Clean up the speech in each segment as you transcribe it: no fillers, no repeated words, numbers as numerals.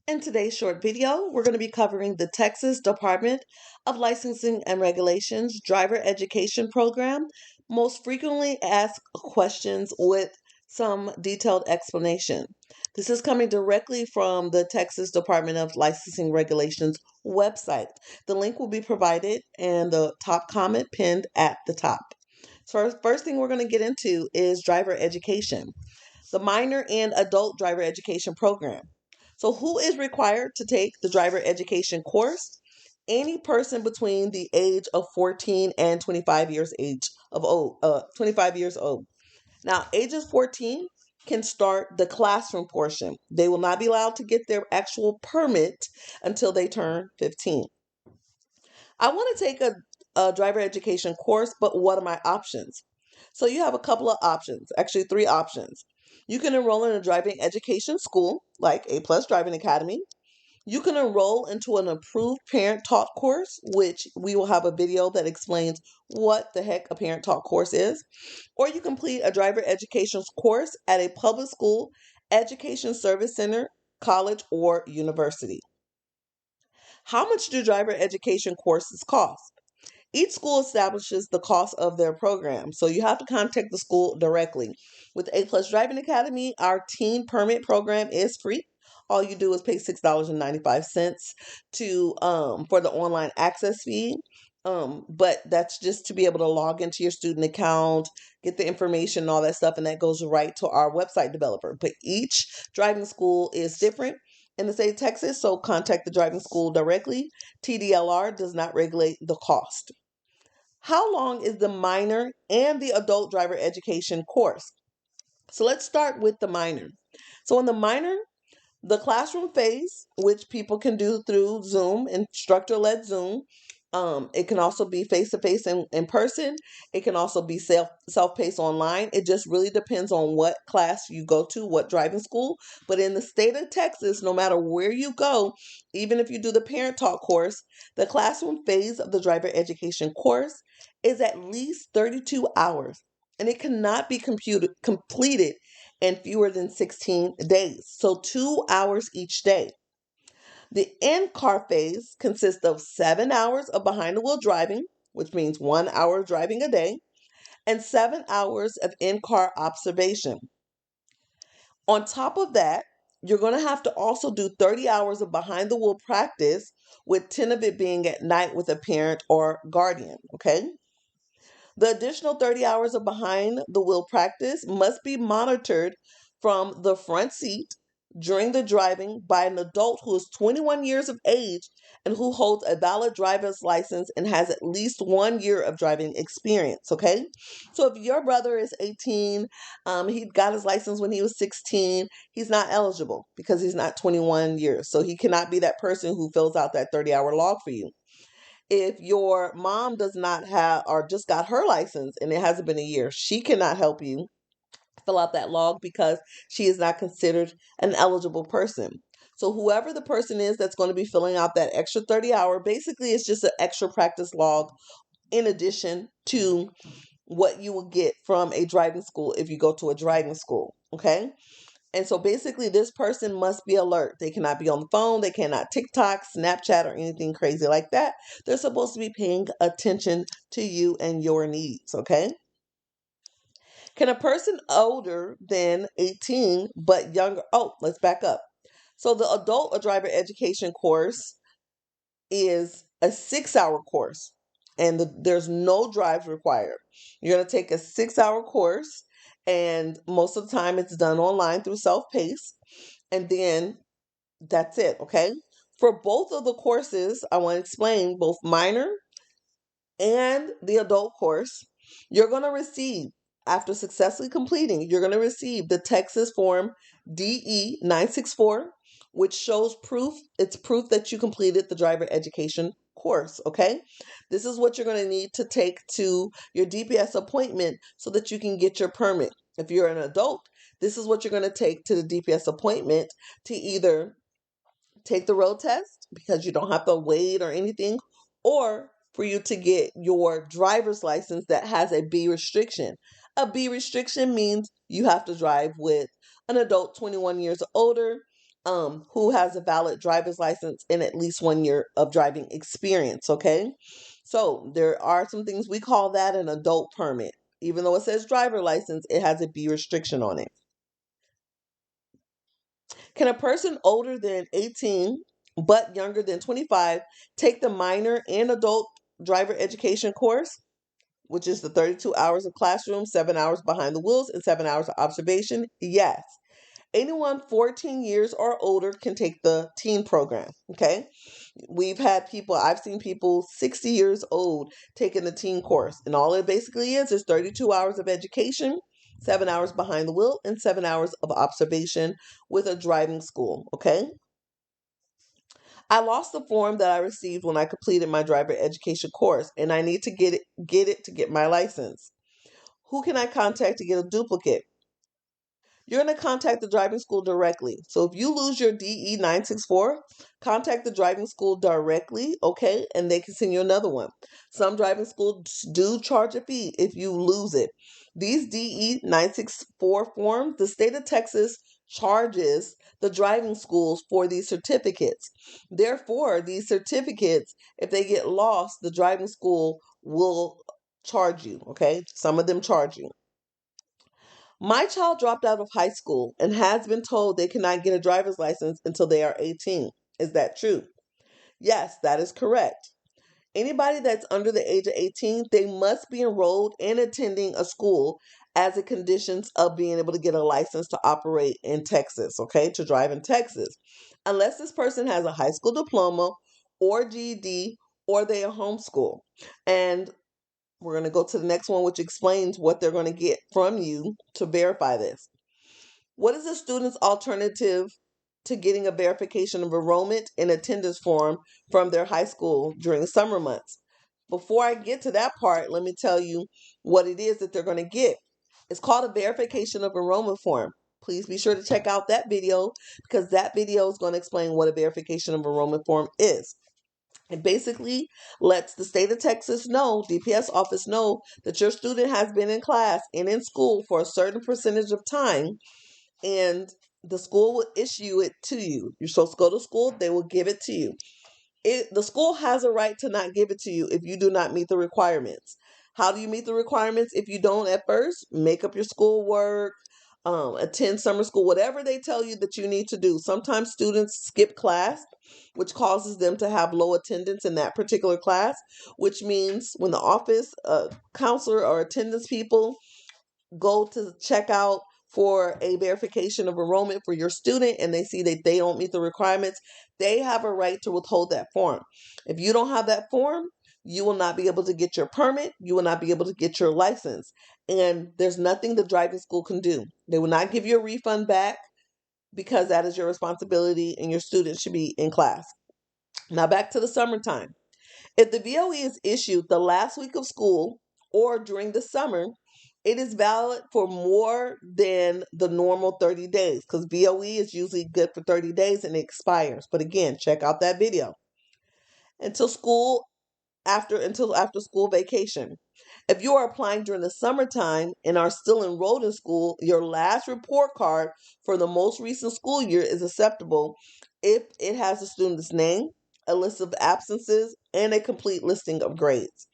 In today's short video, we're going to be covering the Texas Department of Licensing and Regulations Driver Education Program, most frequently asked questions with some detailed explanation. This is coming directly from the Texas Department of Licensing Regulations website. The link will be provided and the top comment pinned at the top. So first thing we're going to get into is driver education, the minor and adult driver education program. So who is required to take the driver education course? Any person between the age of 14 and 25 years age of old, 25 years old. Now, ages 14 can start the classroom portion. They will not be allowed to get their actual permit until they turn 15. I want to take a driver education course, but what are my options? So you have a couple of options, actually three options. You can enroll in a driving education school like A+ Driving Academy. You can enroll into an approved parent taught course, which we will have a video that explains what the heck a parent taught course is. Or you complete a driver education course at a public school, education service center, college, or university. How much do driver education courses cost? Each school establishes the cost of their program, so you have to contact the school directly. With A+ Driving Academy, our teen permit program is free. All you do is pay $6.95 to for the online access fee. But that's just to be able to log into your student account, get the information, and all that stuff, and that goes right to our website developer. But each driving school is different in the state of Texas, so contact the driving school directly. TDLR does not regulate the cost. How long is the minor and the adult driver education course? So let's start with the minor. So in the minor, the classroom phase, which people can do through Zoom, instructor-led Zoom. It can also be face-to-face in person. It can also be self-paced online. It just really depends on what class you go to, what driving school. But in the state of Texas, no matter where you go, even if you do the parent talk course, the classroom phase of the driver education course is at least 32 hours. And it cannot be completed in fewer than 16 days. So 2 hours each day. The in-car phase consists of 7 hours of behind-the-wheel driving, which means 1 hour driving a day, and 7 hours of in-car observation. On top of that, you're going to have to also do 30 hours of behind-the-wheel practice, with 10 of it being at night with a parent or guardian, okay? The additional 30 hours of behind the wheel practice must be monitored from the front seat during the driving by an adult who is 21 years of age and who holds a valid driver's license and has at least 1 year of driving experience, okay? So if your brother is 18, he got his license when he was 16, he's not eligible because he's not 21 years. So he cannot be that person who fills out that 30-hour log for you. If your mom does not have or just got her license and it hasn't been a year, she cannot help you fill out that log because she is not considered an eligible person. So whoever the person is that's going to be filling out that extra 30-hour, basically it's just an extra practice log in addition to what you will get from a driving school if you go to a driving school, okay? And so basically, this person must be alert. They cannot be on the phone. They cannot TikTok, Snapchat, or anything crazy like that. They're supposed to be paying attention to you and your needs, okay? Can a person older than 18 but younger? Oh, let's back up. So the adult driver education course is a 6-hour course, and there's no drive required. You're going to take a 6-hour course, and most of the time it's done online through self-paced, and then that's it, okay? For both of the courses, I want to explain both minor and the adult course. You're going to receive, after successfully completing, you're going to receive the Texas Form DE 964, which shows proof. It's proof that you completed the driver education course, okay? This is what you're going to need to take to your DPS appointment so that you can get your permit. If you're an adult, this is what you're going to take to the DPS appointment to either take the road test because you don't have to wait or anything, or for you to get your driver's license that has a B restriction. A B restriction means you have to drive with an adult 21 years or older, who has a valid driver's license and at least 1 year of driving experience. Okay. So there are some things we call that an adult permit. Even though it says driver license, it has a B restriction on it. Can a person older than 18 but younger than 25 take the minor and adult driver education course, which is the 32 hours of classroom, 7 hours behind the wheels, and 7 hours of observation? Yes. Anyone 14 years or older can take the teen program. Okay. I've seen people 60 years old taking the teen course. And all it basically is 32 hours of education, 7 hours behind the wheel, and 7 hours of observation with a driving school. Okay. I lost the form that I received when I completed my driver education course, and I need to get it to get my license. Who can I contact to get a duplicate? You're going to contact the driving school directly. So if you lose your DE 964, contact the driving school directly, okay? And they can send you another one. Some driving schools do charge a fee if you lose it. These DE 964 forms, the state of Texas charges the driving schools for these certificates. Therefore, these certificates, if they get lost, the driving school will charge you, okay? Some of them charge you. My child dropped out of high school and has been told they cannot get a driver's license until they are 18. Is that true? Yes, that is correct. Anybody that's under the age of 18, they must be enrolled in attending a school as a conditions of being able to get a license to operate in Texas, okay, to drive in Texas. Unless this person has a high school diploma or GED or they are homeschool. And we're going to go to the next one, which explains what they're going to get from you to verify this. What is a student's alternative to getting a verification of enrollment and attendance form from their high school during summer months? Before I get to that part, let me tell you what it is that they're going to get. It's called a verification of enrollment form. Please be sure to check out that video because that video is going to explain what a verification of enrollment form is. It basically lets the state of Texas know, DPS office know, that your student has been in class and in school for a certain percentage of time, and the school will issue it to you. You're supposed to go to school, they will give it to you. The school has a right to not give it to you if you do not meet the requirements. How do you meet the requirements? If you don't at first, make up your schoolwork, attend summer school, whatever they tell you that you need to do. Sometimes students skip class, which causes them to have low attendance in that particular class, which means when the office counselor or attendance people go to check out for a verification of enrollment for your student and they see that they don't meet the requirements, they have a right to withhold that form. If you don't have that form, you will not be able to get your permit. You will not be able to get your license. And there's nothing the driving school can do. They will not give you a refund back because that is your responsibility and your student should be in class. Now back to the summertime. If the VOE is issued the last week of school or during the summer, it is valid for more than the normal 30 days because VOE is usually good for 30 days and it expires. But again, check out that video. Until after school vacation. If you are applying during the summertime and are still enrolled in school, your last report card for the most recent school year is acceptable if it has the student's name, a list of absences, and a complete listing of grades.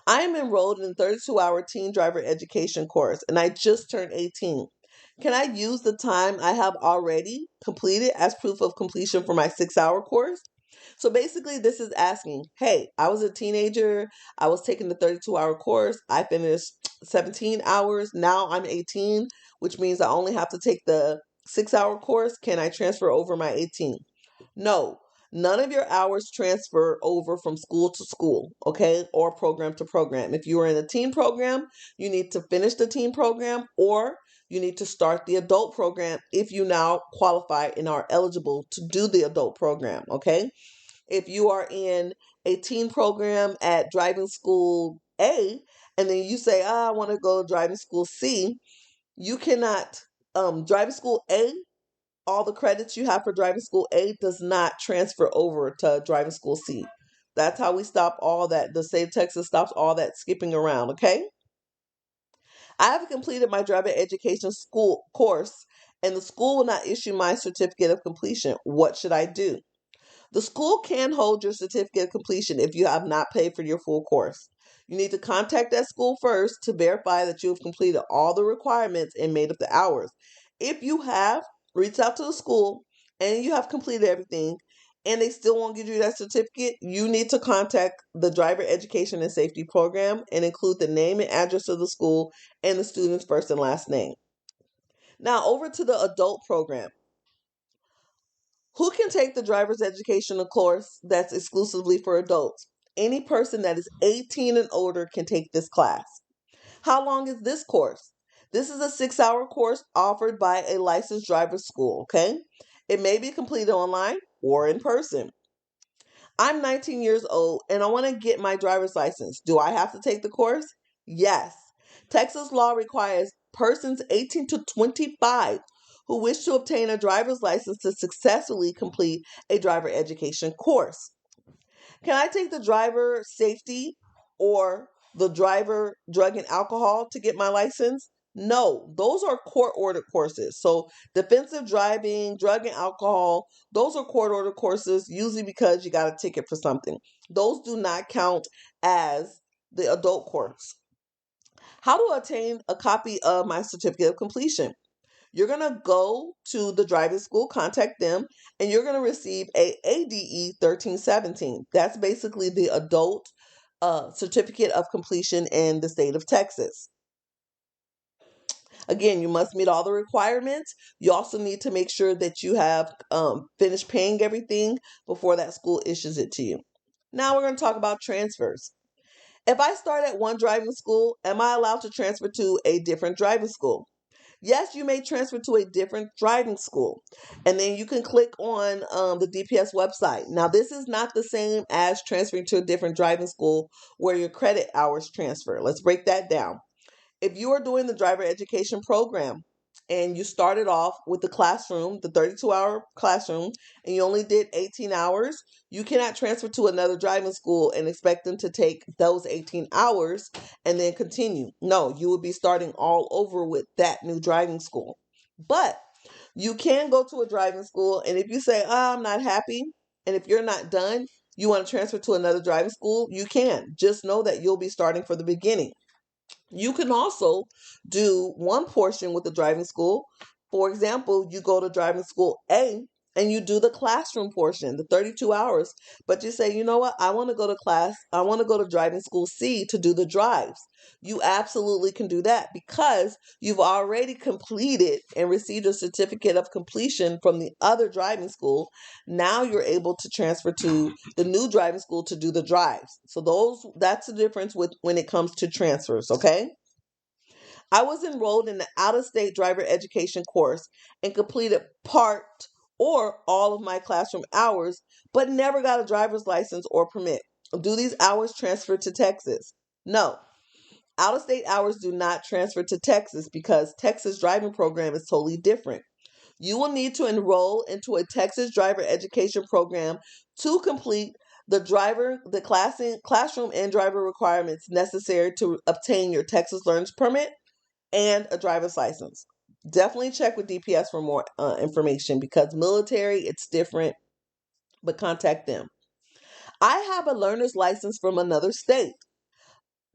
I am enrolled in a 32-hour teen driver education course and I just turned 18. Can I use the time I have already completed as proof of completion for my 6-hour course? So basically, this is asking, hey, I was a teenager. I was taking the 32-hour course. I finished 17 hours. Now I'm 18, which means I only have to take the 6-hour course. Can I transfer over my 18? No, none of your hours transfer over from school to school, okay, or program to program. If you are in a teen program, you need to finish the teen program or you need to start the adult program if you now qualify and are eligible to do the adult program, okay? If you are in a teen program at driving school A and then you say, I want to go driving school C, you cannot, driving school A, all the credits you have for driving school A does not transfer over to driving school C. That's how we stop all that. The state of Texas stops all that skipping around, okay? I have completed my driver education school course and the school will not issue my certificate of completion. What should I do? The school can hold your certificate of completion if you have not paid for your full course. You need to contact that school first to verify that you have completed all the requirements and made up the hours. If you have, reach out to the school and you have completed everything and they still won't give you that certificate, you need to contact the Driver Education and Safety Program and include the name and address of the school and the student's first and last name. Now, over to the adult program. Who can take the driver's educational course that's exclusively for adults? Any person that is 18 and older can take this class. How long is this course? This is a 6-hour course offered by a licensed driver's school, okay? It may be completed online or in person. I'm 19 years old and I want to get my driver's license. Do I have to take the course? Yes. Texas law requires persons 18 to 25 who wish to obtain a driver's license to successfully complete a driver education course. Can I take the driver safety or the driver drug and alcohol to get my license? No, those are court ordered courses. So defensive driving, drug and alcohol, those are court ordered courses, usually because you got a ticket for something. Those do not count as the adult course. How to obtain a copy of my certificate of completion? You're going to go to the driving school, contact them, and you're going to receive a ADE 1317. That's basically the adult certificate of completion in the state of Texas. Again, you must meet all the requirements. You also need to make sure that you have finished paying everything before that school issues it to you. Now we're going to talk about transfers. If I start at one driving school, am I allowed to transfer to a different driving school? Yes, you may transfer to a different driving school. And then you can click on the DPS website. Now, this is not the same as transferring to a different driving school where your credit hours transfer. Let's break that down. If you are doing the driver education program and you started off with the classroom, the 32-hour classroom, and you only did 18 hours, you cannot transfer to another driving school and expect them to take those 18 hours and then continue. No, you will be starting all over with that new driving school. But you can go to a driving school, and if you say, I'm not happy, and if you're not done, you want to transfer to another driving school, you can. Just know that you'll be starting from the beginning. You can also do one portion with the driving school. For example, you go to driving school A and you do the classroom portion, the 32 hours, but you say, you know what, I want to go to class, I want to go to driving school C to do the drives. You absolutely can do that because you've already completed and received a certificate of completion from the other driving school. Now you're able to transfer to the new driving school to do the drives. So that's the difference with when it comes to transfers, okay? I was enrolled in the out-of-state driver education course and completed part or all of my classroom hours, but never got a driver's license or permit. Do these hours transfer to Texas? No. Out-of-state hours do not transfer to Texas because Texas driving program is totally different. You will need to enroll into a Texas driver education program to complete the classroom and driver requirements necessary to obtain your Texas Learner's Permit and a driver's license. Definitely check with DPS for more information because military, it's different, but contact them. I have a learner's license from another state.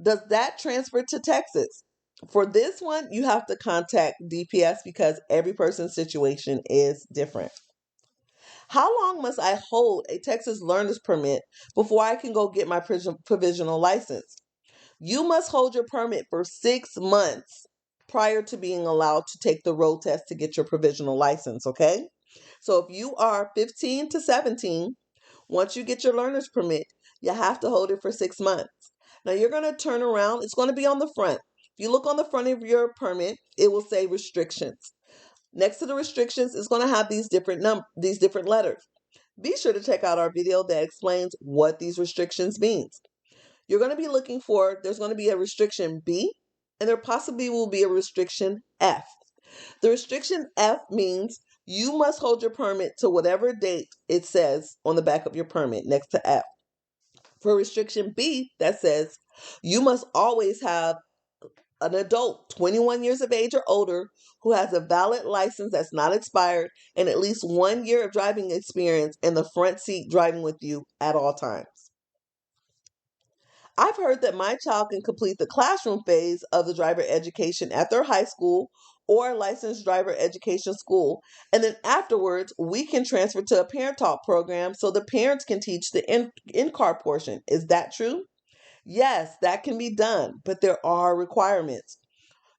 Does that transfer to Texas? For this one, you have to contact DPS because every person's situation is different. How long must I hold a Texas learner's permit before I can go get my provisional license? You must hold your permit for 6 months prior to being allowed to take the road test to get your provisional license, okay? So if you are 15 to 17, once you get your learner's permit, you have to hold it for 6 months. Now you're going to turn around. It's going to be on the front. If you look on the front of your permit, it will say restrictions. Next to the restrictions, it's going to have these different letters. Be sure to check out our video that explains what these restrictions means. You're going to be looking for, there's going to be a restriction B, and there possibly will be a restriction F. The restriction F means you must hold your permit to whatever date it says on the back of your permit next to F. For restriction B, that says you must always have An adult 21 years of age or older who has a valid license that's not expired and at least 1 year of driving experience in the front seat driving with you at all times. I've heard that my child can complete the classroom phase of the driver education at their high school or licensed driver education school, and then afterwards we can transfer to a parent talk program so the parents can teach the in-car portion. Is that true? Yes, that can be done, but there are requirements.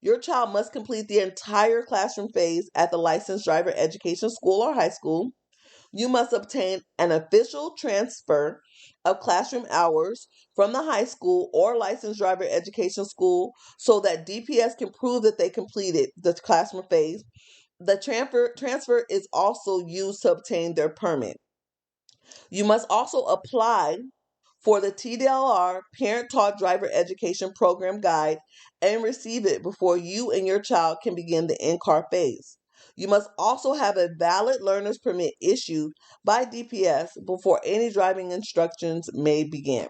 Your child must complete the entire classroom phase at the licensed driver education school or high school. You must obtain an official transfer of classroom hours from the high school or licensed driver education school so that DPS can prove that they completed the classroom phase. The transfer is also used to obtain their permit. You must also apply for the TDLR Parent Taught Driver Education Program Guide and receive it before you and your child can begin the in-car phase. You must also have a valid learner's permit issued by DPS before any driving instructions may begin.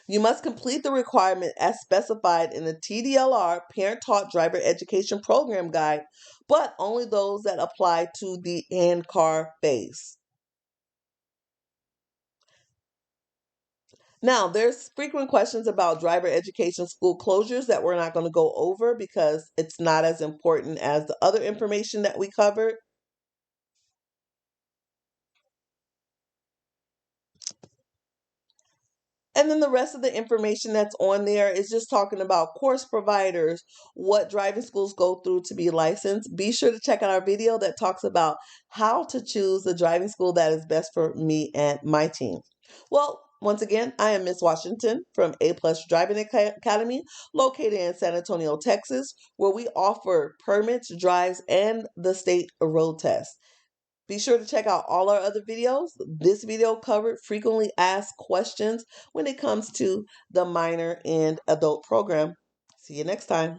You must complete the requirement as specified in the TDLR Parent Taught Driver Education Program Guide, but only those that apply to the in-car phase. Now, there's frequent questions about driver education school closures that we're not going to go over because it's not as important as the other information that we covered. And then the rest of the information that's on there is just talking about course providers, what driving schools go through to be licensed. Be sure to check out our video that talks about how to choose the driving school that is best for me and my team. Well, once again, I am Miss Washington from A Plus Driving Academy, located in San Antonio, Texas, where we offer permits, drives, and the state road test. Be sure to check out all our other videos. This video covered frequently asked questions when it comes to the minor and adult program. See you next time.